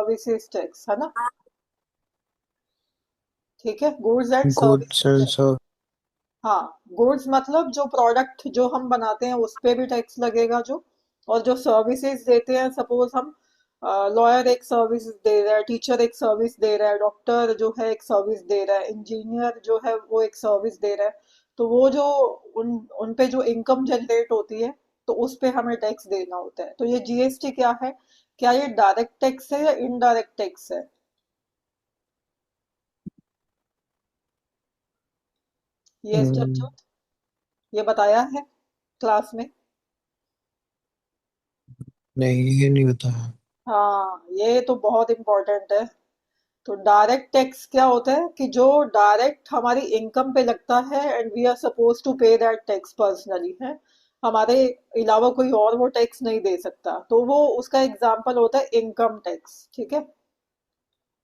Services tax, है ना? ठीक है, goods and goods services and tax. सर्व। हाँ, गुड्स मतलब जो प्रोडक्ट जो हम बनाते हैं उस पे भी टैक्स लगेगा जो, और जो सर्विसेज देते हैं, सपोज हम लॉयर एक सर्विस दे रहा है, टीचर एक सर्विस दे रहा है, डॉक्टर जो है एक सर्विस दे रहा है, इंजीनियर जो है वो एक सर्विस दे रहा है, तो वो जो उन उन पे जो इनकम जनरेट होती है, तो उस पे हमें टैक्स देना होता है। तो ये जीएसटी क्या है? क्या ये डायरेक्ट टैक्स है या इनडायरेक्ट टैक्स है? ये हम्म, स्टेप ये बताया है क्लास में? नहीं ये नहीं बताया। हाँ, ये तो बहुत इम्पोर्टेंट है। तो डायरेक्ट टैक्स क्या होता है कि जो डायरेक्ट हमारी इनकम पे लगता है, and we are suppose to pay that tax personally, है। हमारे अलावा कोई और वो टैक्स नहीं दे सकता, तो वो उसका एग्जाम्पल होता है इनकम टैक्स। ठीक है,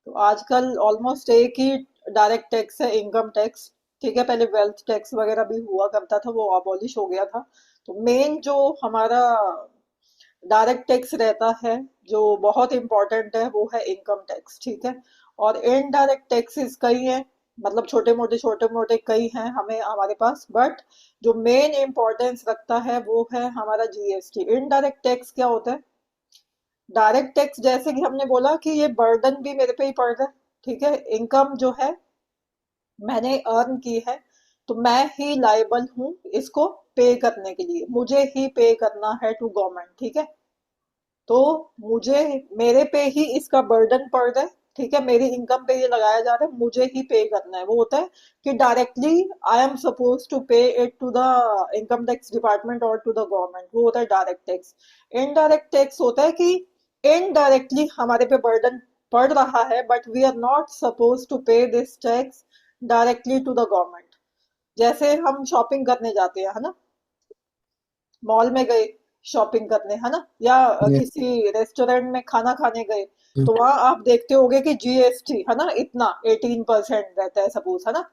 तो आजकल ऑलमोस्ट एक ही डायरेक्ट टैक्स है, इनकम टैक्स। ठीक है, पहले वेल्थ टैक्स वगैरह भी हुआ करता था, वो अबॉलिश हो गया था। तो मेन जो हमारा डायरेक्ट टैक्स रहता है, जो बहुत इंपॉर्टेंट है, वो है इनकम टैक्स। ठीक है, और इनडायरेक्ट टैक्सेस कई हैं, मतलब छोटे मोटे कई हैं हमें हमारे पास, बट जो मेन इंपॉर्टेंस रखता है वो है हमारा जीएसटी। इनडायरेक्ट टैक्स क्या होता है? डायरेक्ट टैक्स जैसे कि हमने बोला कि ये बर्डन भी मेरे पे ही पड़ रहा है। ठीक है, इनकम जो है मैंने अर्न की है, तो मैं ही लायबल हूँ इसको पे करने के लिए, मुझे ही पे करना है टू गवर्नमेंट। ठीक है, तो मुझे, मेरे पे ही इसका बर्डन पड़ रहा है। ठीक है, मेरी इनकम पे ये लगाया जा रहा है, मुझे ही पे करना है। वो होता है कि directly I am suppose to pay it to the income tax department और टू द गवर्नमेंट, वो होता है डायरेक्ट टैक्स। इनडायरेक्ट टैक्स होता है कि इनडायरेक्टली हमारे पे बर्डन पड़ रहा है, but we are not suppose to pay this tax directly to the government. जैसे हम शॉपिंग करने जाते हैं, है ना, मॉल में गए शॉपिंग करने, है ना, या ये- किसी रेस्टोरेंट में खाना खाने गए, तो वहां आप देखते होगे कि जीएसटी, है ना, इतना 18% रहता है सपोज, है ना,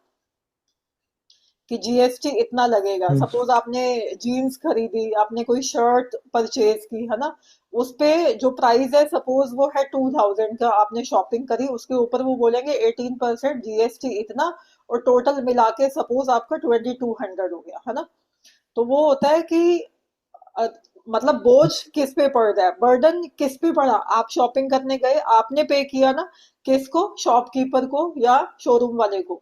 कि जीएसटी इतना लगेगा। हम्म, सपोज आपने जीन्स खरीदी, आपने कोई शर्ट परचेज की, है ना, उस पे जो प्राइस है, सपोज वो है 2000 का, आपने शॉपिंग करी, उसके ऊपर वो बोलेंगे 18% जीएसटी इतना, और टोटल मिला के सपोज आपका 2200 हो गया, है ना। तो वो होता है कि अ, मतलब बोझ किस पे पड़ रहा है, बर्डन किस पे पड़ा? आप शॉपिंग करने गए, आपने पे किया ना, किसको? शॉपकीपर को या शोरूम वाले को।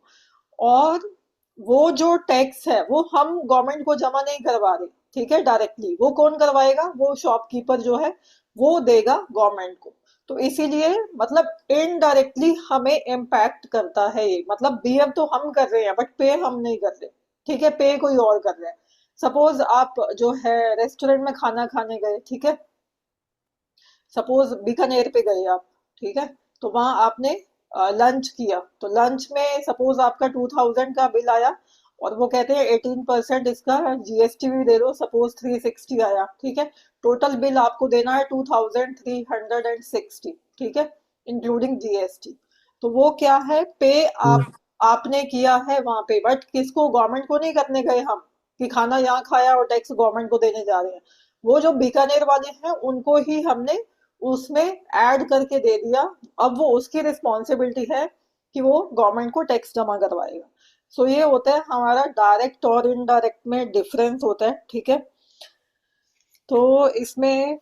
और वो जो टैक्स है वो हम गवर्नमेंट को जमा नहीं करवा रहे। ठीक है, डायरेक्टली वो कौन करवाएगा? वो शॉपकीपर जो है वो देगा गवर्नमेंट को। तो इसीलिए मतलब इनडायरेक्टली हमें इम्पैक्ट करता है ये, मतलब बियर तो हम कर रहे हैं बट पे हम नहीं कर रहे। ठीक है, पे कोई और कर रहा है। सपोज आप जो है रेस्टोरेंट में खाना खाने गए, ठीक है, सपोज बीकानेर पे गए आप, ठीक है, तो वहां आपने लंच किया, तो लंच में सपोज आपका 2000 का बिल आया, और वो कहते हैं 18% इसका जीएसटी भी दे दो, सपोज 360 आया। ठीक है, टोटल बिल आपको देना है 2360। ठीक है, इंक्लूडिंग जीएसटी। तो वो क्या है? पे हम्म, आपने किया है वहां पे, बट किसको? गवर्नमेंट को नहीं करने गए हम, कि खाना यहाँ खाया और टैक्स गवर्नमेंट को देने जा रहे हैं। वो जो बीकानेर वाले हैं उनको ही हमने उसमें ऐड करके दे दिया। अब वो उसकी रिस्पॉन्सिबिलिटी है कि वो गवर्नमेंट को टैक्स जमा करवाएगा। सो ये होता है हमारा डायरेक्ट और इनडायरेक्ट में डिफरेंस होता है। ठीक है, तो इसमें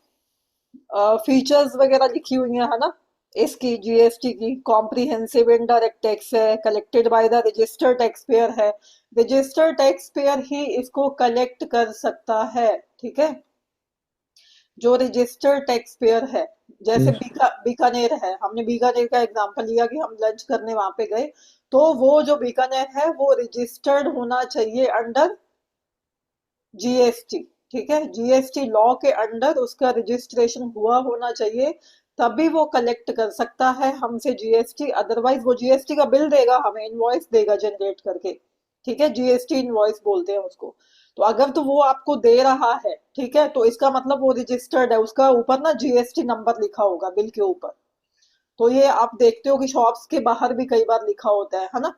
फीचर्स वगैरह लिखी हुई है ना इसकी, जीएसटी की। कॉम्प्रिहेंसिव इनडायरेक्ट टैक्स है, collected by the registered tax payer है, रजिस्टर्ड टैक्स पेयर ही इसको कलेक्ट कर सकता है। ठीक है, जो रजिस्टर्ड टैक्स पेयर है, जैसे हम्म, बीकानेर है, हमने बीकानेर का एग्जांपल लिया कि हम लंच करने वहां पे गए, तो वो जो बीकानेर है वो रजिस्टर्ड होना चाहिए अंडर जीएसटी। ठीक है, जीएसटी लॉ के अंडर उसका रजिस्ट्रेशन हुआ होना चाहिए, तभी वो कलेक्ट कर सकता है हमसे जीएसटी। अदरवाइज वो जीएसटी का बिल देगा हमें, इनवॉइस देगा जनरेट करके। ठीक है, जीएसटी इनवॉइस बोलते हैं उसको। तो अगर तो वो आपको दे रहा है, ठीक है, तो इसका मतलब वो रजिस्टर्ड है, उसका ऊपर ना जीएसटी नंबर लिखा होगा बिल के ऊपर। तो ये आप देखते हो कि शॉप्स के बाहर भी कई बार लिखा होता है ना,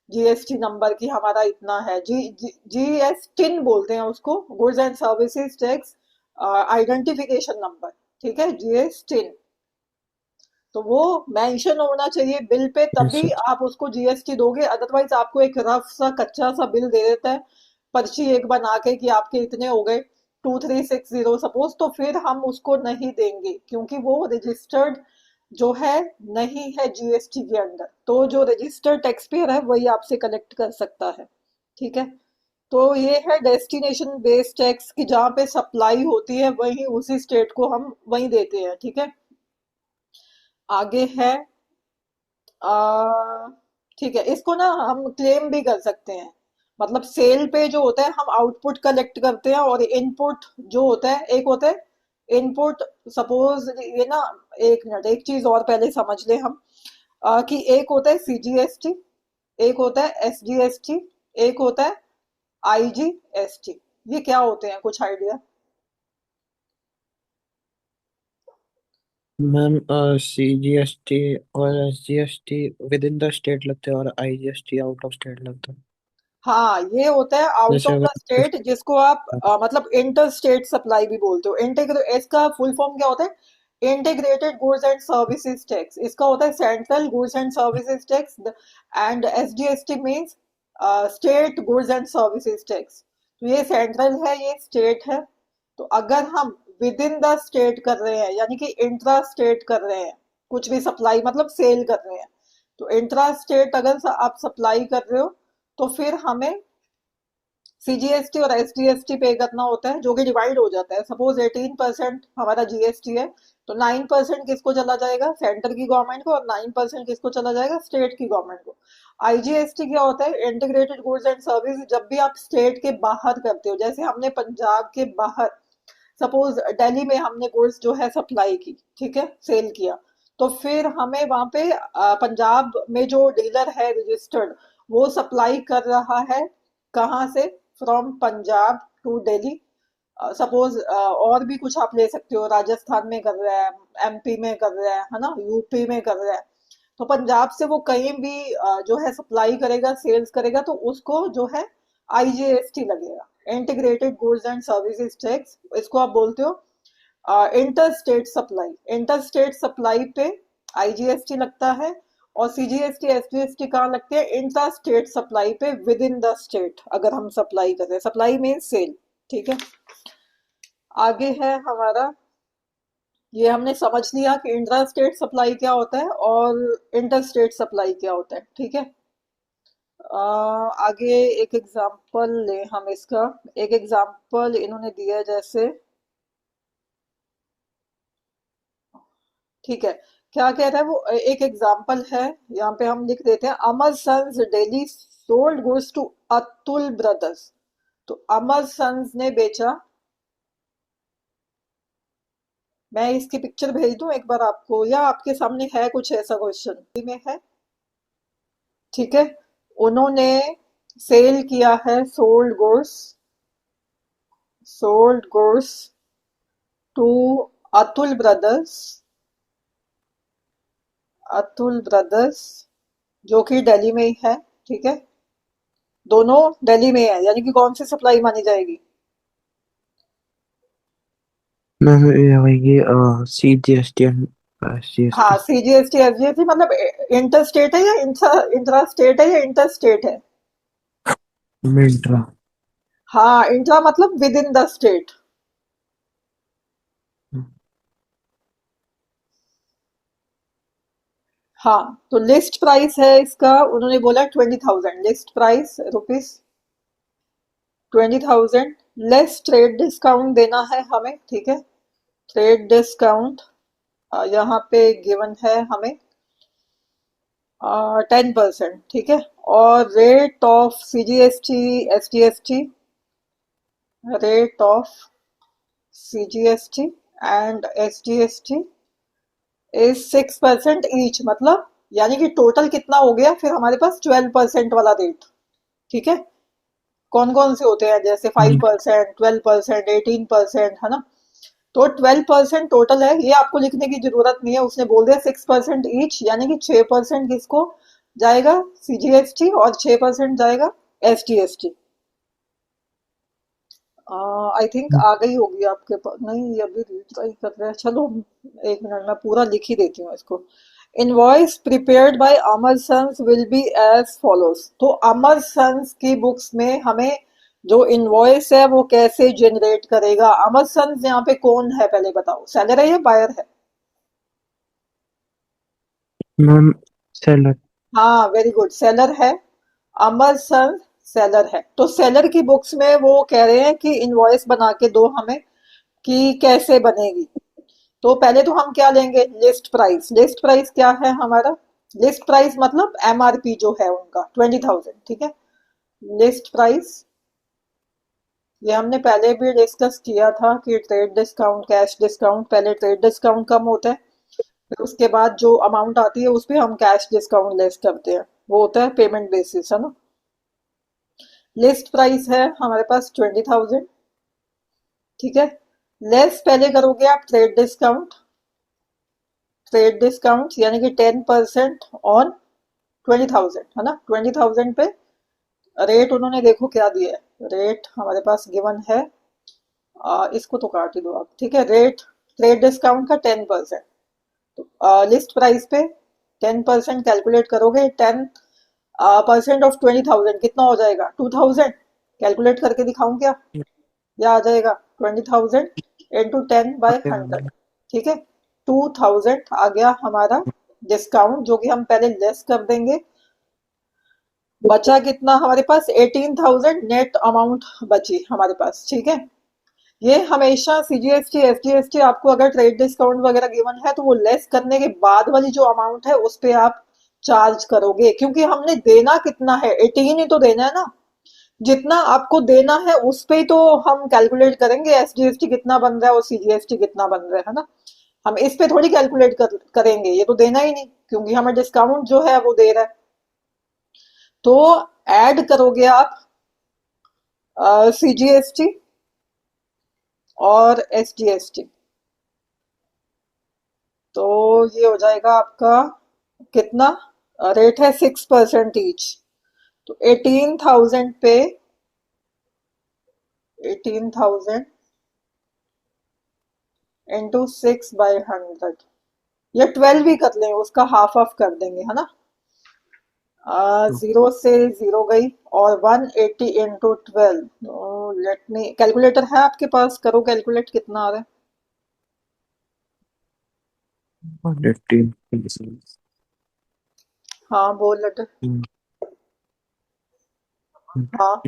जीएसटी नंबर की हमारा इतना है, जीएसटिन बोलते हैं उसको, goods and services tax identification number. ठीक है, जीएसटिन। तो वो मेंशन होना चाहिए बिल पे, यस तभी सर। आप उसको जीएसटी दोगे। अदरवाइज आपको एक रफ सा कच्चा सा बिल दे देता है, पर्ची एक बना के कि आपके इतने हो गए 2360 सपोज, तो फिर हम उसको नहीं देंगे क्योंकि वो रजिस्टर्ड जो है नहीं है जीएसटी के अंडर। तो जो रजिस्टर्ड टैक्स पेयर है वही आपसे कलेक्ट कर सकता है। ठीक है। तो ये है डेस्टिनेशन बेस्ड टैक्स की, जहाँ पे सप्लाई होती है वही उसी स्टेट को हम वही देते हैं। ठीक है। आगे है आ, ठीक है, इसको ना हम क्लेम भी कर सकते हैं। मतलब सेल पे जो होता है हम आउटपुट कलेक्ट करते हैं, और इनपुट जो होता है, एक होता है इनपुट। सपोज ये ना, एक मिनट, एक चीज और पहले समझ ले हम, कि एक होता है सीजीएसटी, एक होता है एसजीएसटी, एक होता है आईजीएसटी। ये क्या होते हैं, कुछ आइडिया? मैम CGST और SGST with in the state लगते हैं और IGST आउट ऑफ स्टेट लगता है। हाँ, ये होता है आउट जैसे ऑफ द अगर स्टेट, जिसको आप मतलब इंटर स्टेट सप्लाई भी बोलते हो। इंटीग्रे इसका फुल फॉर्म क्या होता है? Integrated goods and services tax. इसका होता है central goods and services tax. And SGST means state goods and services tax. तो ये सेंट्रल है, ये स्टेट है। तो अगर हम विद इन द स्टेट कर रहे हैं, यानी कि इंट्रा स्टेट कर रहे हैं, कुछ भी सप्लाई मतलब सेल कर रहे हैं, तो इंट्रा स्टेट अगर आप सप्लाई कर रहे हो, तो फिर हमें सीजीएसटी और एसजीएसटी पे करना होता है, जो कि डिवाइड हो जाता है। सपोज 18% हमारा जीएसटी है, तो 9% किसको चला जाएगा? सेंटर की गवर्नमेंट को, और 9% किसको चला जाएगा? स्टेट की गवर्नमेंट को। आईजीएसटी क्या होता है? Integrated goods and service. जब भी आप स्टेट के बाहर करते हो, जैसे हमने पंजाब के बाहर, सपोज दिल्ली में हमने गुड्स जो है सप्लाई की, ठीक है, सेल किया, तो फिर हमें वहां पे पंजाब में जो डीलर है रजिस्टर्ड, वो सप्लाई कर रहा है कहाँ से? From Punjab to Delhi. Suppose और भी कुछ आप ले सकते हो, राजस्थान में कर रहा है, एमपी में कर रहा है ना, यूपी में कर रहा है। तो पंजाब से वो कहीं भी जो है सप्लाई करेगा, सेल्स करेगा, तो उसको जो है आईजीएसटी लगेगा, integrated goods and services tax. इसको आप बोलते हो inter state supply. Inter state supply पे आईजीएसटी लगता है, और सीजीएसटी एसजीएसटी कहाँ लगते हैं? इंटर स्टेट सप्लाई पे, विद इन द स्टेट अगर हम सप्लाई कर रहे हैं। Supply mean sale. ठीक है। आगे है हमारा, ये हमने समझ लिया कि इंट्रा स्टेट सप्लाई क्या होता है और इंटर स्टेट सप्लाई क्या होता है। ठीक है। आगे एक एग्जांपल ले हम इसका। एक एग्जांपल इन्होंने दिया है, जैसे, ठीक है, क्या कह रहा है वो, एक एग्जांपल है, यहाँ पे हम लिख देते हैं, Amar sons Delhi sold goods to Atul brothers. तो अमर सन्स ने बेचा, मैं इसकी पिक्चर भेज दूं एक बार आपको, या आपके सामने है कुछ ऐसा क्वेश्चन में है? ठीक है। उन्होंने सेल किया है, sold goods to Atul brothers, जो कि दिल्ली में ही है। ठीक है। दोनों दिल्ली में है, यानी कि कौन सी सप्लाई मानी जाएगी? मैम ये होगी CGST एंड हाँ, SGST। सीजीएसटी एसजीएसटी मतलब इंटर स्टेट है, या इंट्रा स्टेट है, या इंटर स्टेट है? मिंट्रा। हाँ, इंट्रा मतलब विद इन द स्टेट। हाँ, तो लिस्ट प्राइस है इसका, उन्होंने बोला 20,000, list price rupees 20,000, less trade discount देना है हमें। ठीक है। ट्रेड डिस्काउंट यहाँ पे गिवन है हमें 10%। ठीक है। और rate of CGST SGST, rate of CGST and SGST is 6% each. मतलब यानी कि टोटल कितना हो गया फिर हमारे पास? 12% वाला रेट। ठीक है। कौन कौन से होते हैं? जैसे 5%, 12%, 18%, है ना। तो 12% टोटल है, ये आपको लिखने की जरूरत नहीं है, उसने बोल दिया 6% ईच, यानी कि 6% किसको जाएगा? सीजीएसटी, और 6% जाएगा एसटीएसटी। आई थिंक आ गई होगी आपके पास। नहीं, ये अभी ट्राई कर रहे हैं, चलो एक मिनट मैं पूरा लिख ही देती हूँ इसको। Invoice prepared by Amar sons will be as follows. तो अमर सन्स की बुक्स में हमें जो इनवॉइस है वो कैसे जनरेट करेगा? अमर सन्स यहाँ पे कौन है पहले बताओ, सेलर है या बायर है? Ma'am seller. हाँ, वेरी गुड, सेलर है। अमर सन्स सेलर है, तो सेलर की बुक्स में वो कह रहे हैं कि इनवॉइस बना के दो हमें, कि कैसे बनेगी। तो पहले तो हम क्या लेंगे, लिस्ट प्राइस। लिस्ट प्राइस क्या है हमारा? लिस्ट प्राइस मतलब एमआरपी जो है उनका 20,000, ठीक है। लिस्ट प्राइस, ये हमने पहले भी डिस्कस किया था कि ट्रेड डिस्काउंट, कैश डिस्काउंट, पहले ट्रेड डिस्काउंट कम होता है, फिर उसके बाद जो अमाउंट आती है उस पे हम कैश डिस्काउंट लेस करते हैं, वो होता है पेमेंट बेसिस, है ना। लिस्ट प्राइस है हमारे पास 20,000, ठीक है। लेस पहले करोगे आप ट्रेड डिस्काउंट। ट्रेड डिस्काउंट यानी कि 10% ऑन 20,000, है ना। 20,000 पे रेट उन्होंने देखो क्या दिया है, रेट हमारे पास गिवन है। इसको तो काट ही दो आप, ठीक है। रेट ट्रेड डिस्काउंट का 10%, तो लिस्ट प्राइस पे 10% कैलकुलेट करोगे। 10% ऑफ 20,000 कितना हो जाएगा? 2,000। कैलकुलेट करके दिखाऊं क्या? या आ जाएगा 20,000 इंटू 10/100, ठीक है। 2,000 आ गया हमारा डिस्काउंट, जो कि हम पहले लेस कर देंगे। बचा कितना हमारे पास? 18,000 नेट अमाउंट बची हमारे पास, ठीक है। ये हमेशा सीजीएसटी एसजीएसटी आपको अगर ट्रेड डिस्काउंट वगैरह गिवन है तो वो लेस करने के बाद वाली जो अमाउंट है उस पे आप चार्ज करोगे, क्योंकि हमने देना कितना है, 18 ही तो देना है ना। जितना आपको देना है उस पे ही तो हम कैलकुलेट करेंगे एसजीएसटी कितना बन रहा है और सीजीएसटी कितना बन रहा है ना। हम इस पे थोड़ी कैलकुलेट करेंगे, ये तो देना ही नहीं, क्योंकि हमें डिस्काउंट जो है वो दे रहा है। तो ऐड करोगे आप सीजीएसटी और एसजीएसटी, तो ये हो जाएगा आपका कितना? रेट है 6% ईच, तो 18,000 पे 18,000 इंटू 6/100, या 12 भी कर लें, उसका हाफ ऑफ कर देंगे, है ना। जीरो से जीरो गई, और 180 इंटू 12। लेट मी, कैलकुलेटर है आपके पास? करो कैलकुलेट, कितना आ रहा है? 118। हाँ बोल लट। हाँ,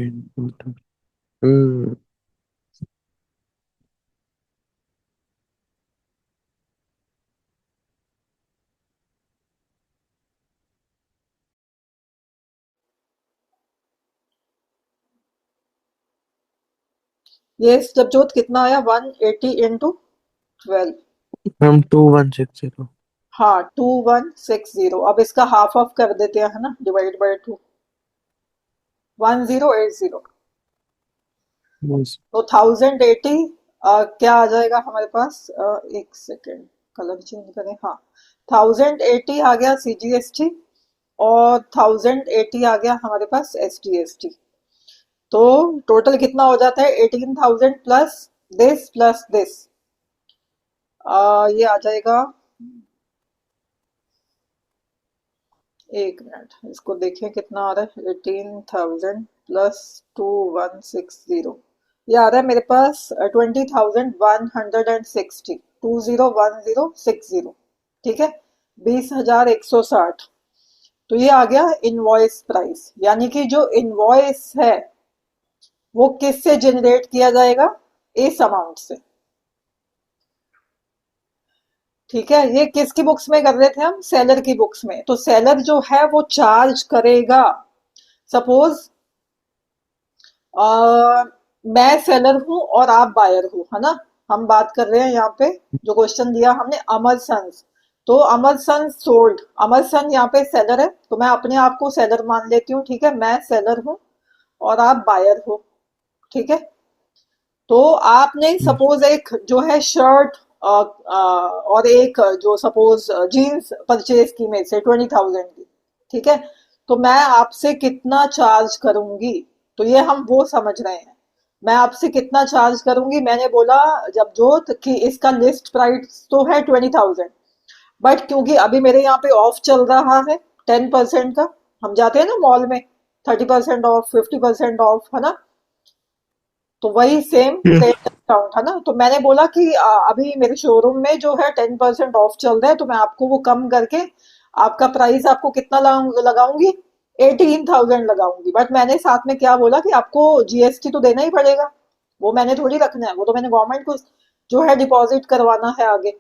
हम्म। ये जबजोत कितना आया? 180 इंटू 12। हम 2160। हाँ, 2160। अब इसका हाफ ऑफ कर देते हैं, है ना, डिवाइड बाय 2, 1080। बस। तो 1080 क्या आ जाएगा हमारे पास? एक सेकेंड, कलर चेंज करें, हाँ। 1080 आ गया सीजीएसटी, और 1080 आ गया हमारे पास एसजीएसटी। तो टोटल कितना हो जाता है? 18,000 प्लस दिस, ये आ जाएगा। एक मिनट, इसको देखें कितना आ रहा है। 18,000 +2160, ये आ रहा है मेरे पास 20,160, 20,1060, ठीक है। 20,160। तो ये आ गया इनवॉइस प्राइस, यानी कि जो इनवॉइस है वो किससे जनरेट किया जाएगा? इस अमाउंट से, ठीक है। ये किसकी बुक्स में कर रहे थे हम? सेलर की बुक्स में। तो सेलर जो है वो चार्ज करेगा। सपोज मैं सेलर हूं और आप बायर हो, है ना। हम बात कर रहे हैं यहाँ पे, जो क्वेश्चन दिया हमने अमर सन्स, तो अमर सन्स सोल्ड, अमर सन यहाँ पे सेलर है, तो मैं अपने आप को सेलर मान लेती हूँ, ठीक है। मैं सेलर हूँ और आप बायर हो, ठीक है। तो आपने सपोज एक जो है शर्ट और एक जो सपोज जीन्स परचेज की मेरे से 20,000 की, ठीक है। तो मैं आपसे कितना चार्ज करूंगी? तो ये हम वो समझ रहे हैं। मैं आपसे कितना चार्ज करूंगी, मैंने बोला जब जो कि इसका लिस्ट प्राइस तो है 20,000, बट क्योंकि अभी मेरे यहाँ पे ऑफ चल रहा है 10% का, हम जाते हैं ना मॉल में, 30% ऑफ, 50% ऑफ, है ना, तो वही सेम हम्म। ट्रेड डिस्काउंट है ना, तो मैंने बोला कि अभी मेरे शोरूम में जो है 10% ऑफ चल रहा है, तो मैं आपको वो कम करके आपका प्राइस आपको कितना लगाऊंगी, 18,000 लगाऊंगी, बट मैंने साथ में क्या बोला कि आपको जीएसटी तो देना ही पड़ेगा, वो मैंने थोड़ी रखना है, वो तो मैंने गवर्नमेंट को जो है डिपॉजिट करवाना है आगे।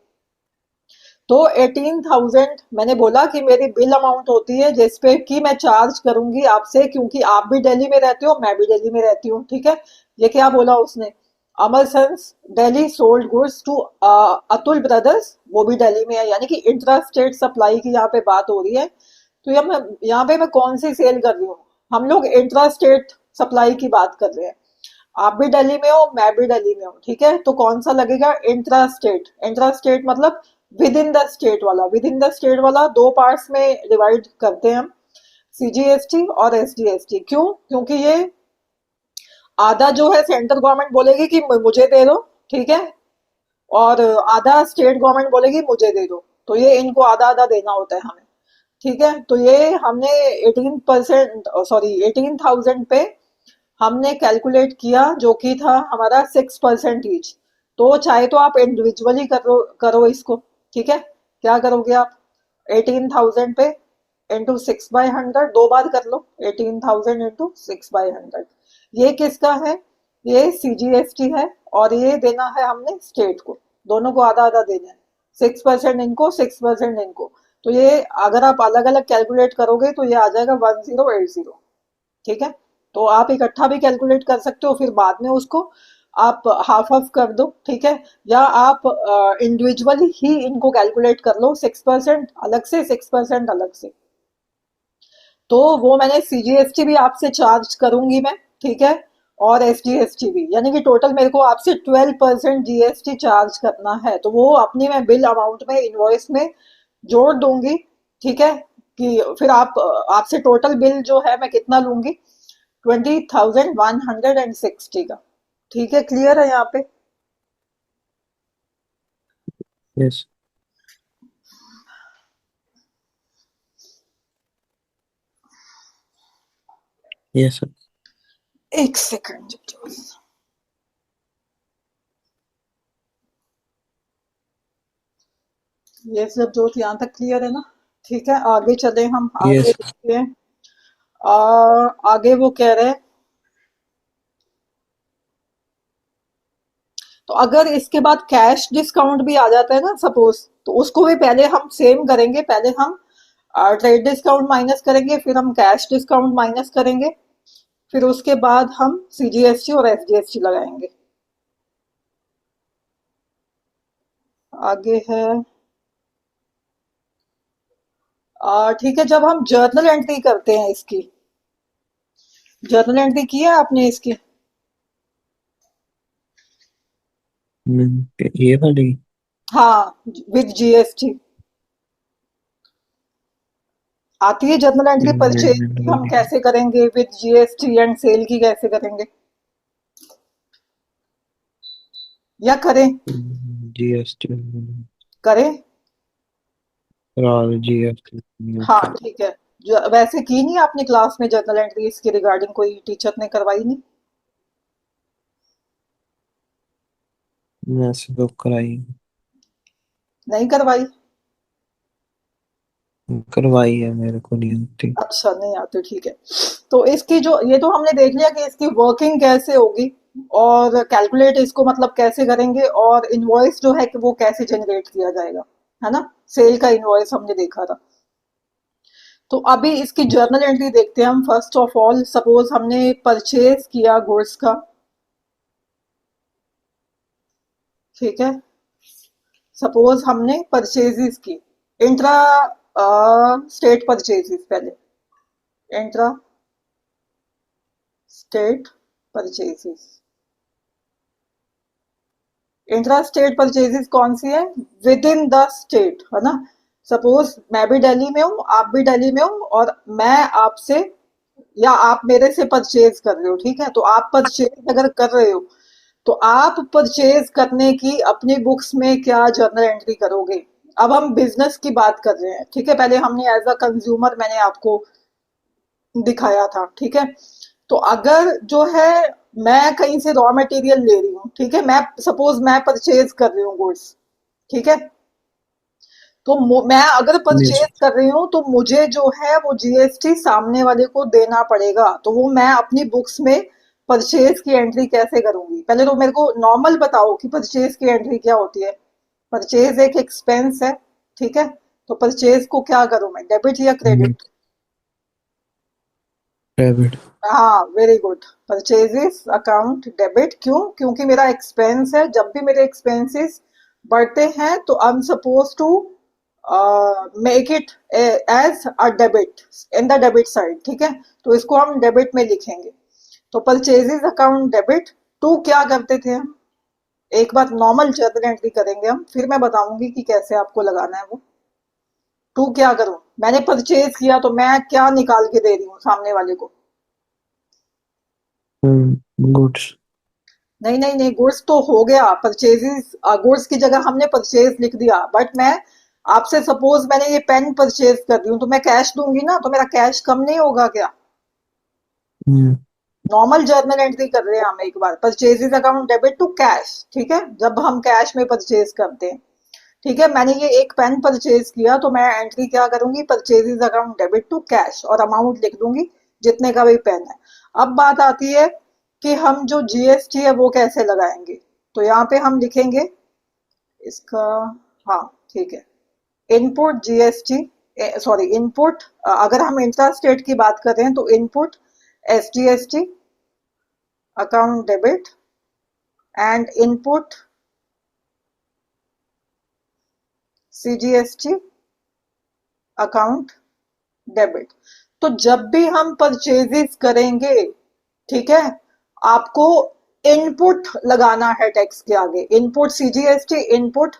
तो 18,000 मैंने बोला कि मेरी बिल अमाउंट होती है जिसपे कि मैं चार्ज करूंगी आपसे, क्योंकि आप भी दिल्ली में रहते हो, मैं भी दिल्ली में रहती हूँ, ठीक है। ये क्या बोला उसने, Amar sons Delhi sold goods to Atul brothers, वो भी दिल्ली में है, यानी कि इंट्रा स्टेट सप्लाई की यहाँ पे बात हो रही है। तो यहाँ पे मैं कौन सी सेल कर रही हूँ, हम लोग इंट्रा स्टेट सप्लाई की बात कर रहे हैं। आप भी दिल्ली में हो, मैं भी दिल्ली में हूँ, ठीक है, तो कौन सा लगेगा, इंट्रा स्टेट। इंट्रा स्टेट मतलब विद इन द स्टेट वाला, विद इन द स्टेट वाला दो पार्ट्स में डिवाइड करते हैं हम, सीजीएसटी और एसजीएसटी। क्यों, क्योंकि ये आधा जो है सेंट्रल गवर्नमेंट बोलेगी कि मुझे दे दो, ठीक है, और आधा स्टेट गवर्नमेंट बोलेगी मुझे दे दो, तो ये इनको आधा आधा देना होता है हमें, ठीक है। तो ये हमने 18%, सॉरी 18,000 पे हमने कैलकुलेट किया, जो कि था हमारा 6% ईच। तो चाहे तो आप इंडिविजुअली करो करो इसको, ठीक है, क्या करोगे आप, 18,000 पे इंटू 6/100, दो बार कर लो, 18,000 इंटू 6/100। ये किसका है, ये सीजीएसटी है, और ये देना है हमने स्टेट को, दोनों को आधा आधा देना है, 6% इनको, 6% इनको। तो ये अगर आप अलग अलग कैलकुलेट करोगे तो ये आ जाएगा 1080, ठीक है। तो आप इकट्ठा भी कैलकुलेट कर सकते हो, फिर बाद में उसको आप हाफ ऑफ कर दो, ठीक है, या आप इंडिविजुअली ही इनको कैलकुलेट कर लो, 6% अलग से, 6% अलग से। तो वो मैंने सीजीएसटी भी आपसे चार्ज करूंगी मैं, ठीक है, और एसजीएसटी भी, यानी कि टोटल मेरे को आपसे 12% जीएसटी चार्ज करना है, तो वो अपनी मैं बिल अमाउंट में, इनवॉइस में जोड़ दूंगी, ठीक है, कि फिर आप आपसे टोटल बिल जो है मैं कितना लूंगी, 20,160 का, ठीक है, क्लियर है यहाँ पे। यस। Yes sir. एक सेकंड, ये सब जो यहाँ तक क्लियर है ना, ठीक है, आगे चले हम, आगे यस। देखते हैं। आगे वो कह रहे हैं, तो अगर इसके बाद कैश डिस्काउंट भी आ जाता है ना सपोज, तो उसको भी पहले हम सेम करेंगे, पहले हम ट्रेड डिस्काउंट माइनस करेंगे, फिर हम कैश डिस्काउंट माइनस करेंगे, फिर उसके बाद हम सीजीएसटी और एसजीएसटी लगाएंगे। आगे है, ठीक है, जब हम जर्नल एंट्री करते हैं इसकी, जर्नल एंट्री की है आपने इसकी, ये वाली। हाँ, विद जीएसटी आती है जर्नल एंट्री, परचेज की हम कैसे करेंगे विद जीएसटी एंड सेल की कैसे करेंगे, या करें, जीएसटी। करें, जीएसटी। हाँ ओके। ठीक है। जो वैसे की नहीं आपने क्लास में जर्नल एंट्री इसकी रिगार्डिंग, कोई टीचर ने करवाई नहीं, मैंने तो कराई। नहीं करवाई, करवाई है, मेरे को नहीं आती। अच्छा नहीं आते, ठीक है। तो इसकी जो, ये तो हमने देख लिया कि इसकी वर्किंग कैसे होगी, और कैलकुलेट इसको मतलब कैसे करेंगे, और इनवॉइस जो है कि वो कैसे जनरेट किया जाएगा, है ना, सेल का इनवॉइस हमने देखा था। तो अभी इसकी जर्नल एंट्री देखते हैं हम। फर्स्ट ऑफ ऑल सपोज हमने परचेज किया गुड्स का, ठीक है, सपोज हमने परचेजेस की, इंट्रा स्टेट परचेजेस पहले, intra state purchases, intra state purchases कौन सी है, विद इन द स्टेट, है ना। सपोज मैं भी दिल्ली में हूँ, आप भी दिल्ली में हो, और मैं आपसे या आप मेरे से परचेज कर रहे हो, ठीक है, तो आप परचेज अगर कर रहे हो तो आप परचेज करने की अपनी बुक्स में क्या जर्नल एंट्री करोगे। अब हम बिजनेस की बात कर रहे हैं, ठीक है, पहले हमने एज अ कंज्यूमर मैंने आपको दिखाया था, ठीक है। तो अगर जो है मैं कहीं से रॉ मटेरियल ले रही हूँ, ठीक है, मैं सपोज मैं परचेज कर रही हूँ गुड्स, ठीक है, तो मैं अगर यस। परचेज कर रही हूँ तो मुझे जो है वो जीएसटी सामने वाले को देना पड़ेगा, तो वो मैं अपनी बुक्स में परचेज की एंट्री कैसे करूंगी। पहले तो मेरे को नॉर्मल बताओ कि परचेज की एंट्री क्या होती है। परचेज एक एक्सपेंस है, ठीक है, तो परचेज को क्या करूं मैं, डेबिट या क्रेडिट। डेबिट। हाँ, very good. Purchases account debit, क्यों, क्योंकि मेरा एक्सपेंस है, जब भी मेरे एक्सपेंसेस बढ़ते हैं तो I am suppose to make it as a debit in the debit side, ठीक है, तो इसको हम डेबिट में लिखेंगे। तो परचेजेस अकाउंट डेबिट। टू क्या करते थे हम, एक बार नॉर्मल जर्नल एंट्री करेंगे हम, फिर मैं बताऊंगी कि कैसे आपको लगाना है वो। टू क्या करूं, मैंने परचेज किया तो मैं क्या निकाल के दे रही हूँ सामने वाले को। गुड्स। नहीं नहीं नहीं, गुड्स तो हो गया, परचेजेस गुड्स की जगह हमने परचेज लिख दिया, बट मैं आपसे सपोज मैंने ये पेन परचेज कर रही हूँ तो मैं कैश दूंगी ना, तो मेरा कैश कम नहीं होगा क्या। नॉर्मल जर्नल एंट्री कर रहे हैं हम, एक बार purchases account debit to cash, ठीक है, जब हम कैश में परचेज करते हैं, ठीक है, मैंने ये एक पेन परचेज किया तो मैं एंट्री क्या करूंगी, purchases account debit to cash, और अमाउंट लिख दूंगी जितने का भी पेन है। अब बात आती है कि हम जो जीएसटी है वो कैसे लगाएंगे। तो यहाँ पे हम लिखेंगे इसका, हाँ ठीक है, इनपुट जीएसटी, सॉरी इनपुट, अगर हम इंट्रा स्टेट की बात कर रहे हैं तो input SGST account debit and input CGST account debit. तो जब भी हम परचेजेस करेंगे, ठीक है, आपको इनपुट लगाना है टैक्स के आगे, इनपुट सीजीएसटी, इनपुट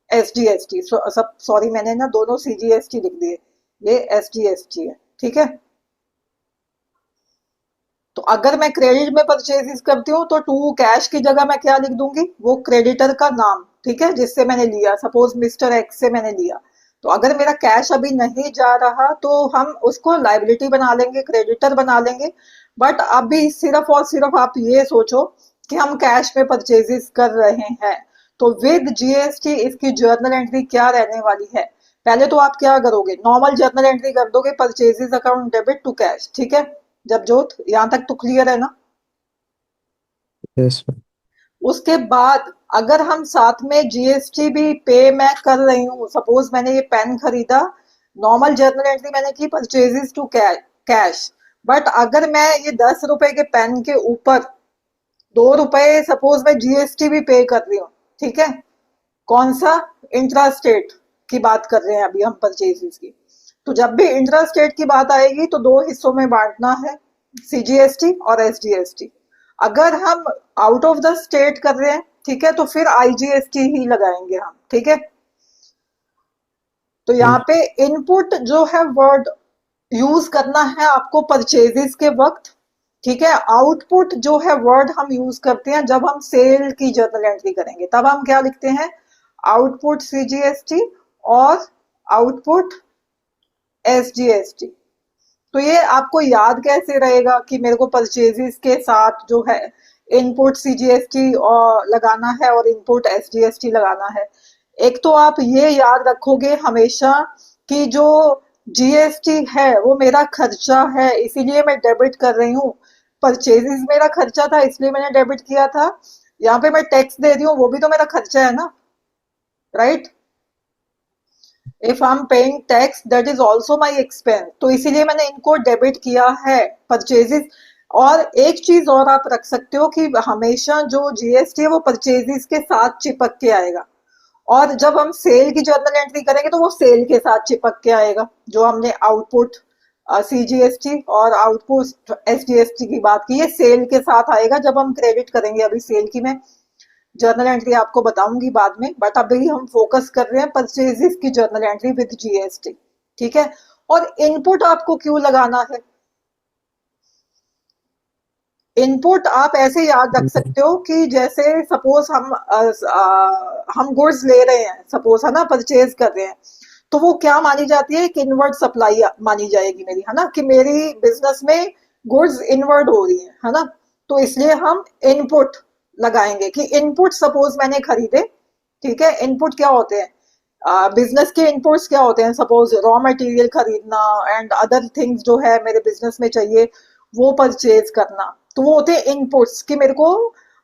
एसजीएसटी, सब सॉरी मैंने ना दोनों सीजीएसटी लिख दिए, ये एसजीएसटी है, ठीक है। तो अगर मैं क्रेडिट में परचेज करती हूँ तो टू कैश की जगह मैं क्या लिख दूंगी, वो क्रेडिटर का नाम, ठीक है, जिससे मैंने लिया, सपोज मिस्टर एक्स से मैंने लिया। तो अगर मेरा कैश अभी नहीं जा रहा तो हम उसको लाइबिलिटी बना लेंगे, क्रेडिटर बना लेंगे। बट अभी सिर्फ और सिर्फ आप ये सोचो कि हम कैश में परचेजेस कर रहे हैं, तो विद जीएसटी इसकी जर्नल एंट्री क्या रहने वाली है। पहले तो आप क्या करोगे, नॉर्मल जर्नल एंट्री कर दोगे, purchases account debit to cash, ठीक है, जब जोत यहाँ तक तो क्लियर है ना। यस। उसके बाद अगर हम साथ में जीएसटी भी पे मैं कर रही हूँ, सपोज मैंने ये पेन खरीदा, नॉर्मल जर्नल एंट्री मैंने की परचेजेस टू कैश, बट अगर मैं ये 10 रुपए के पेन के ऊपर 2 रुपए सपोज मैं जीएसटी भी पे कर रही हूँ, ठीक है, कौन सा, इंट्रा स्टेट की बात कर रहे हैं अभी हम परचेजेस की। तो जब भी इंट्रा स्टेट की बात आएगी तो दो हिस्सों में बांटना है, सीजीएसटी और एसजीएसटी। अगर हम आउट ऑफ द स्टेट कर रहे हैं, ठीक है, तो फिर आईजीएसटी ही लगाएंगे हम, ठीक है। तो यहाँ पे इनपुट जो है वर्ड यूज करना है आपको परचेजेस के वक्त, ठीक है। आउटपुट जो है वर्ड हम यूज करते हैं जब हम सेल की जर्नल एंट्री करेंगे, तब हम क्या लिखते हैं, आउटपुट सीजीएसटी और आउटपुट एसजीएसटी। तो ये आपको याद कैसे रहेगा कि मेरे को परचेजेस के साथ जो है इनपुट सीजीएसटी और लगाना है और इनपुट एसजीएसटी लगाना है। एक तो आप ये याद रखोगे हमेशा कि जो जीएसटी है वो मेरा खर्चा है, इसीलिए मैं डेबिट कर रही हूँ। परचेजेस मेरा खर्चा था इसलिए मैंने डेबिट किया था, यहाँ पे मैं टैक्स दे रही हूँ वो भी तो मेरा खर्चा है ना, right. If I am paying tax that is also my expense, तो इसीलिए मैंने इनको डेबिट किया है परचेजेस। और एक चीज और आप रख सकते हो कि हमेशा जो जीएसटी है वो परचेजेस के साथ चिपक के आएगा, और जब हम सेल की जर्नल एंट्री करेंगे तो वो सेल के साथ चिपक के आएगा, जो हमने आउटपुट सीजीएसटी और आउटपुट एसजीएसटी की बात की, ये सेल के साथ आएगा जब हम क्रेडिट करेंगे। अभी सेल की मैं जर्नल एंट्री आपको बताऊंगी बाद में, बट अभी हम फोकस कर रहे हैं परचेजेस की जर्नल एंट्री विद जीएसटी, ठीक है। और इनपुट आपको क्यों लगाना है, इनपुट आप ऐसे याद रख सकते हो कि जैसे सपोज हम गुड्स ले रहे हैं, सपोज है ना, परचेज कर रहे हैं, तो वो क्या मानी जाती है, एक इनवर्ड सप्लाई मानी जाएगी मेरी, है ना, कि मेरी बिजनेस में गुड्स इनवर्ड हो रही है ना। तो इसलिए हम इनपुट लगाएंगे कि इनपुट सपोज मैंने खरीदे, ठीक है। इनपुट क्या होते हैं, बिजनेस के इनपुट्स क्या होते हैं, सपोज रॉ मटेरियल खरीदना एंड अदर थिंग्स जो है मेरे बिजनेस में चाहिए वो परचेज करना। तो वो होते हैं इनपुट्स कि मेरे को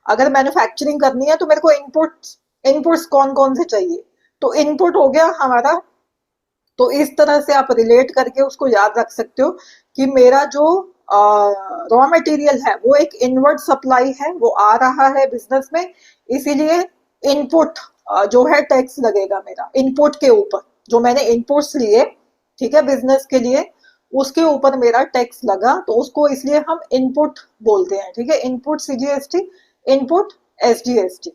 अगर मैन्युफैक्चरिंग करनी है तो मेरे को इनपुट्स इनपुट्स कौन कौन से चाहिए, तो इनपुट हो गया हमारा। तो इस तरह से आप रिलेट करके उसको याद रख सकते हो कि मेरा जो रॉ मटेरियल है वो एक इनवर्ड सप्लाई है, वो आ रहा है बिजनेस में, इसीलिए इनपुट जो है टैक्स लगेगा मेरा इनपुट के ऊपर, जो मैंने इनपुट्स लिए, ठीक है, बिजनेस के लिए, उसके ऊपर मेरा टैक्स लगा, तो उसको इसलिए हम इनपुट बोलते हैं, ठीक है। Input CGST, input SGST.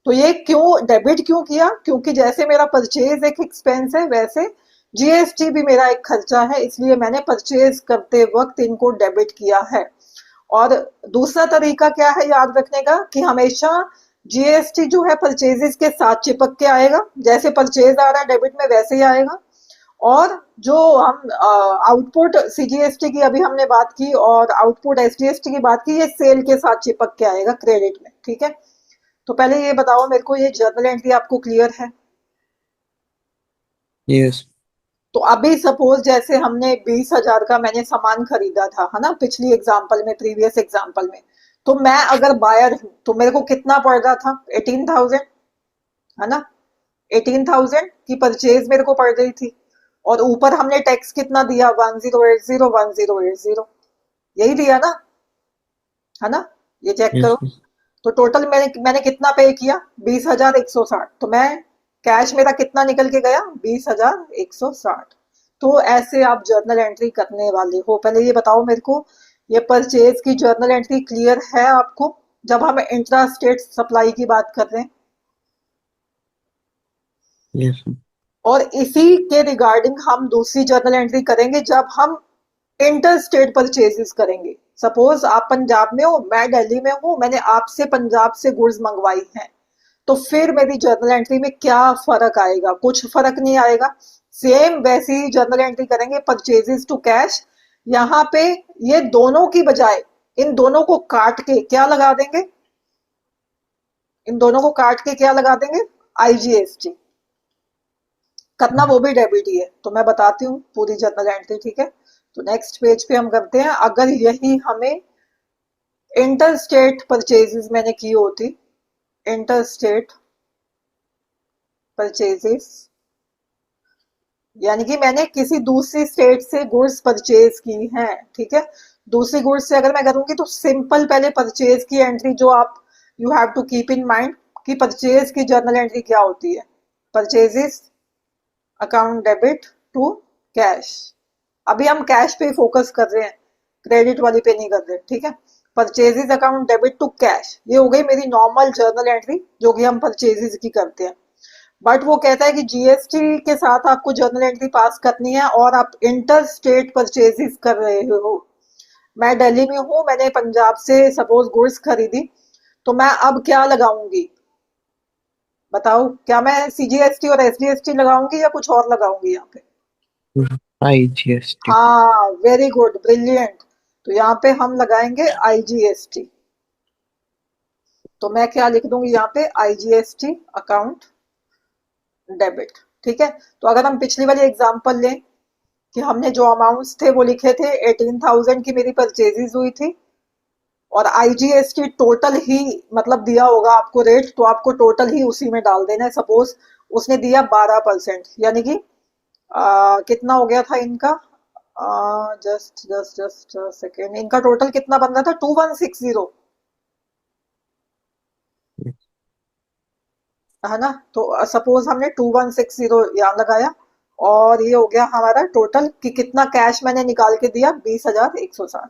तो ये क्यों डेबिट क्यों किया, क्योंकि जैसे मेरा परचेज एक एक्सपेंस है वैसे जीएसटी भी मेरा एक खर्चा है, इसलिए मैंने परचेज करते वक्त इनको डेबिट किया है। और दूसरा तरीका क्या है याद रखने का, कि हमेशा जीएसटी जो है परचेजेस के साथ चिपक के आएगा, जैसे परचेज आ रहा है डेबिट में वैसे ही आएगा। और जो हम आउटपुट सीजीएसटी की अभी हमने बात की और आउटपुट एसजीएसटी की बात की, ये सेल के साथ चिपक के आएगा क्रेडिट में, ठीक है। तो पहले ये बताओ मेरे को, ये जर्नल एंट्री आपको क्लियर है? यस। तो अभी सपोज जैसे हमने 20,000 का मैंने सामान खरीदा था, है ना, पिछली एग्जाम्पल में, प्रीवियस एग्जाम्पल में, तो मैं अगर बायर हूं तो मेरे को कितना पड़ रहा था, 18,000, है ना। 18,000 की परचेज मेरे को पड़ रही थी, और ऊपर हमने टैक्स कितना दिया, 1080, 1080, यही दिया ना, है ना, ये चेक यस। करो। तो टोटल मैंने कितना पे किया, 20,160। तो मैं कैश मेरा कितना निकल के गया, 20,160। तो ऐसे आप जर्नल एंट्री करने वाले हो। पहले ये बताओ मेरे को, ये परचेज की जर्नल एंट्री क्लियर है आपको, जब हम इंट्रा स्टेट सप्लाई की बात कर रहे हैं। यस। और इसी के रिगार्डिंग हम दूसरी जर्नल एंट्री करेंगे जब हम इंटर स्टेट परचेजेस करेंगे। सपोज आप पंजाब में हो, मैं दिल्ली में हूँ, मैंने आपसे पंजाब से गुड्स मंगवाई हैं, तो फिर मेरी जर्नल एंट्री में क्या फर्क आएगा, कुछ फर्क नहीं आएगा। सेम वैसी ही जर्नल एंट्री करेंगे परचेजेस टू कैश। यहाँ पे ये दोनों की बजाय इन दोनों को काट के क्या लगा देंगे, इन दोनों को काट के क्या लगा देंगे, आईजीएसटी। करना वो भी डेबिट ही है, तो मैं बताती हूँ पूरी जर्नल एंट्री, ठीक है। तो नेक्स्ट पेज पे हम करते हैं, अगर यही हमें इंटर स्टेट परचेजेस मैंने की होती, इंटर स्टेट परचेजेस, यानी कि मैंने किसी दूसरी स्टेट से गुड्स परचेज की हैं, ठीक है। दूसरी गुड्स से अगर मैं करूंगी तो सिंपल पहले परचेज की एंट्री जो आप you have to keep in mind कि परचेज की जर्नल एंट्री क्या होती है, purchases account debit to cash. अभी हम कैश पे फोकस कर रहे हैं, क्रेडिट वाली पे नहीं कर रहे, ठीक है। Purchases account debit to cash, ये हो गई मेरी नॉर्मल जर्नल एंट्री जो कि हम परचेजेस की करते हैं। बट वो कहता है कि जीएसटी के साथ आपको जर्नल एंट्री पास करनी है और आप इंटर स्टेट परचेजेस कर रहे हो। मैं दिल्ली में हूँ, मैंने पंजाब से सपोज गुड्स खरीदी, तो मैं अब क्या लगाऊंगी, बताओ, क्या मैं सीजीएसटी और एसजीएसटी लगाऊंगी या कुछ और लगाऊंगी यहाँ पे? आईजीएसटी। हाँ, वेरी गुड, ब्रिलियंट। तो यहाँ पे हम लगाएंगे आईजीएसटी। तो मैं क्या लिख दूंगी यहाँ पे, आईजीएसटी अकाउंट डेबिट, ठीक है। तो अगर हम पिछली वाली एग्जांपल लें कि हमने जो अमाउंट्स थे वो लिखे थे, 18,000 की मेरी परचेजेस हुई थी, और आईजीएसटी टोटल ही मतलब दिया होगा आपको रेट, तो आपको टोटल ही उसी में डाल देना है। सपोज उसने दिया 12%, यानी कि कितना हो गया था इनका, जस्ट जस्ट जस्ट सेकेंड, इनका टोटल कितना बन रहा था, 2160, है ना। तो सपोज हमने 2160 यहाँ लगाया, और ये हो गया हमारा टोटल कि कितना कैश मैंने निकाल के दिया, 20,160।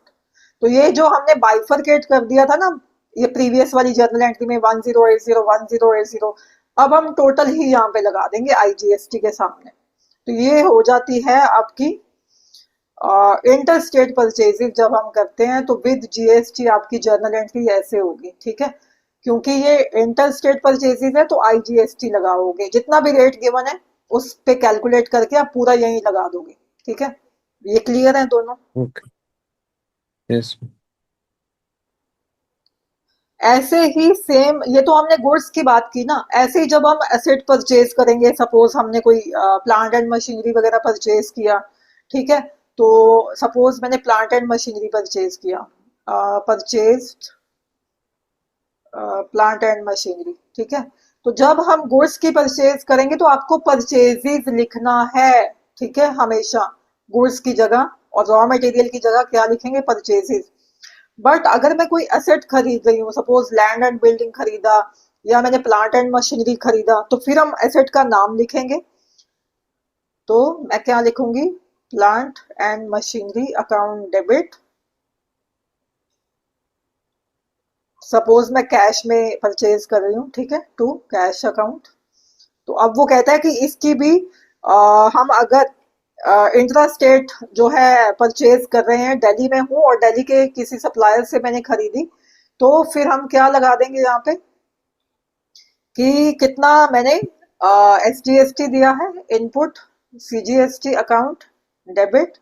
तो ये जो हमने बाइफरकेट कर दिया था ना, ये प्रीवियस वाली जर्नल एंट्री में 1080, 1080, अब हम टोटल ही यहाँ पे लगा देंगे आईजीएसटी के सामने। तो ये हो जाती है आपकी इंटर स्टेट परचेजेस जब हम करते हैं तो विद जीएसटी आपकी जर्नल एंट्री ऐसे होगी, ठीक है। क्योंकि ये इंटर स्टेट परचेजेस है तो आईजीएसटी लगाओगे, जितना भी रेट गिवन है उस पे कैलकुलेट करके आप पूरा यही लगा दोगे, ठीक है। ये क्लियर है दोनों? ओके। यस। ऐसे ही सेम, ये तो हमने गुड्स की बात की ना, ऐसे ही जब हम एसेट परचेज करेंगे, सपोज हमने कोई प्लांट एंड मशीनरी वगैरह परचेज किया, ठीक है। तो सपोज मैंने प्लांट एंड मशीनरी परचेज किया, परचेज प्लांट एंड मशीनरी, ठीक है। तो जब हम गुड्स की परचेज करेंगे तो आपको परचेजेस लिखना है, ठीक है, हमेशा गुड्स की जगह, और रॉ मटेरियल की जगह क्या लिखेंगे, परचेजेस। बट अगर मैं कोई एसेट खरीद रही हूँ, सपोज लैंड एंड बिल्डिंग खरीदा या मैंने प्लांट एंड मशीनरी खरीदा, तो फिर हम एसेट का नाम लिखेंगे। तो मैं क्या लिखूंगी, plant and machinery account debit. Suppose मैं कैश में परचेज कर रही हूँ, ठीक है, टू कैश अकाउंट। तो अब वो कहता है कि इसकी भी हम अगर इंट्रा स्टेट जो है परचेज कर रहे हैं, दिल्ली में हूँ और दिल्ली के किसी सप्लायर से मैंने खरीदी, तो फिर हम क्या लगा देंगे यहाँ पे कि कितना मैंने एस डी एस टी दिया है, इनपुट सीजीएसटी अकाउंट डेबिट,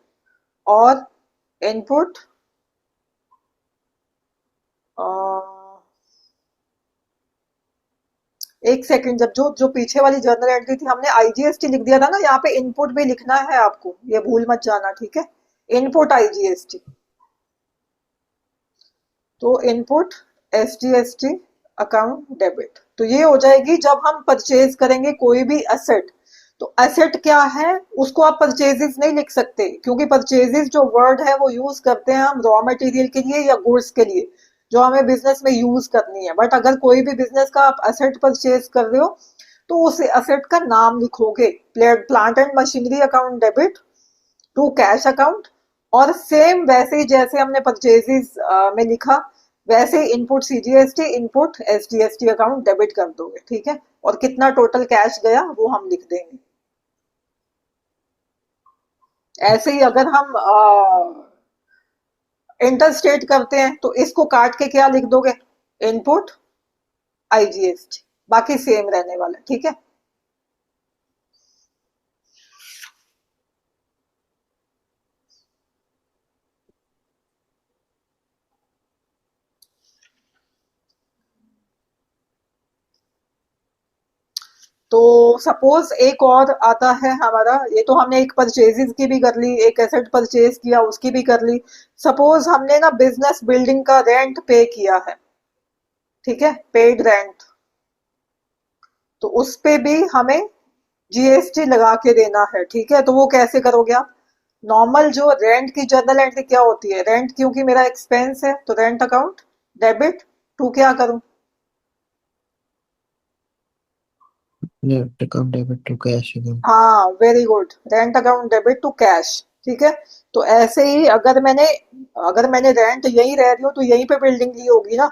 और इनपुट एक सेकंड, जब जो जो पीछे वाली जर्नल एंट्री थी हमने आईजीएसटी लिख दिया था ना, यहाँ पे इनपुट भी लिखना है आपको, ये भूल मत जाना, ठीक है। इनपुट आईजीएसटी, तो इनपुट एसडीएसटी अकाउंट डेबिट। तो ये हो जाएगी जब हम परचेज करेंगे कोई भी एसेट। तो एसेट क्या है, उसको आप परचेजेस नहीं लिख सकते, क्योंकि परचेजेस जो वर्ड है वो यूज करते हैं हम रॉ मटेरियल के लिए या गुड्स के लिए, जो हमें बिजनेस में यूज करनी है। बट अगर कोई भी बिजनेस का आप एसेट परचेज कर रहे हो तो उस एसेट का नाम लिखोगे, plant and machinery account debit to cash account. और सेम वैसे ही जैसे हमने परचेजेस में लिखा, वैसे ही input CGST input SDST account debit कर दोगे, ठीक है। और कितना टोटल कैश गया वो हम लिख देंगे। ऐसे ही अगर हम इंटर स्टेट करते हैं तो इसको काट के क्या लिख दोगे, इनपुट आईजीएसटी, बाकी सेम रहने वाला, ठीक है। तो सपोज एक और आता है हमारा, ये तो हमने एक परचेजेस की भी कर ली, एक एसेट परचेज किया उसकी भी कर ली। सपोज हमने ना बिजनेस बिल्डिंग का रेंट पे किया है, ठीक है, पेड रेंट। तो उस पे भी हमें जीएसटी लगा के देना है, ठीक है। तो वो कैसे करोगे आप, नॉर्मल जो रेंट की जर्नल एंट्री क्या होती है, रेंट क्योंकि मेरा एक्सपेंस है तो रेंट अकाउंट डेबिट टू क्या करूं, left account debit to cash account. हाँ very good, rent account debit to cash, ठीक है। तो ऐसे ही अगर मैंने रेंट यहीं रह रही हूँ तो यहीं पे बिल्डिंग ली होगी ना,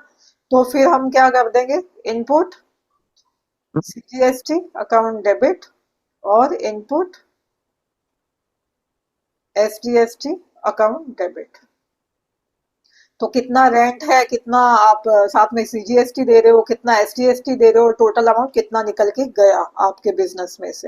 तो फिर हम क्या कर देंगे, इनपुट सीजीएसटी अकाउंट डेबिट और इनपुट एसडीएसटी अकाउंट डेबिट। तो कितना रेंट है, कितना आप साथ में सीजीएसटी दे रहे हो, कितना एसडीएसटी दे रहे हो, टोटल अमाउंट कितना निकल के गया आपके बिजनेस में से।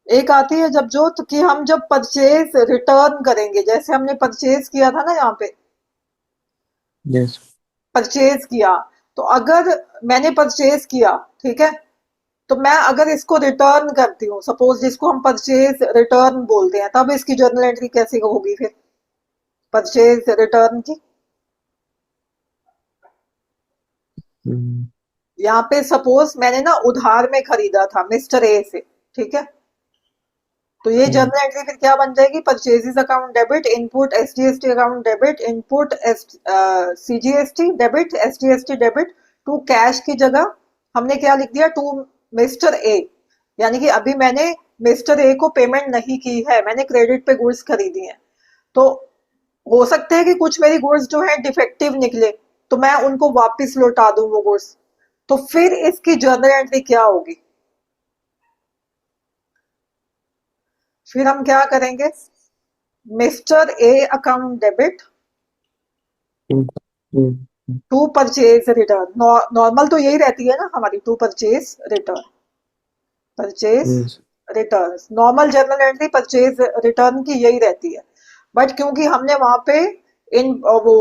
एक आती है जब जो, तो कि हम जब परचेज रिटर्न करेंगे, जैसे हमने परचेज किया था ना यहाँ पे, यस। परचेज किया, तो अगर मैंने परचेज किया, ठीक है, तो मैं अगर इसको रिटर्न करती हूँ, सपोज जिसको हम परचेज रिटर्न बोलते हैं, तब इसकी जर्नल एंट्री कैसे होगी फिर, परचेज रिटर्न की। हम्म। यहाँ पे सपोज मैंने ना उधार में खरीदा था मिस्टर ए से, ठीक है। तो ये हम्म। जर्नल एंट्री फिर क्या बन जाएगी, purchases account debit input SDST account debit input CGST debit SDST debit to cash की जगह हमने क्या लिख दिया, टू मिस्टर ए। यानी कि अभी मैंने मिस्टर ए को पेमेंट नहीं की है, मैंने क्रेडिट पे गुड्स खरीदी हैं। तो हो सकता है कि कुछ मेरी गुड्स जो है डिफेक्टिव निकले, तो मैं उनको वापस लौटा दूं वो गुड्स। तो फिर इसकी जर्नल एंट्री क्या होगी, फिर हम क्या करेंगे, mister A account debit hmm, hmm, to purchase return. Normal तो यही रहती है ना हमारी, to purchase return, purchase hmm, return. Normal journal entry purchase return की यही रहती है। बट क्योंकि हमने वहां पे इन वो